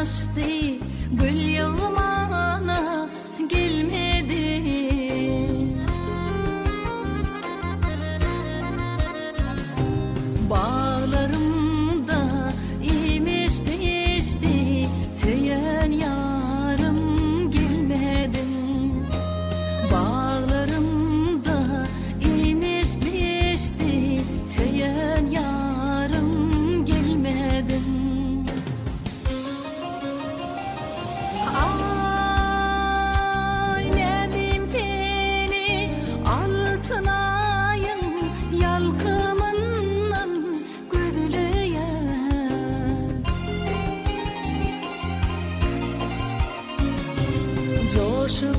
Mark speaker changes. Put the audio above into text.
Speaker 1: açtı, gül yağmana gelmedi. Bağlarımda imiş pişti, feyen yarım gelmedi. Bağlarımda imiş pişti, feyen yarım gelmedi. Ay nedim beni altınayım, yalkımından güdüleyen. Coşup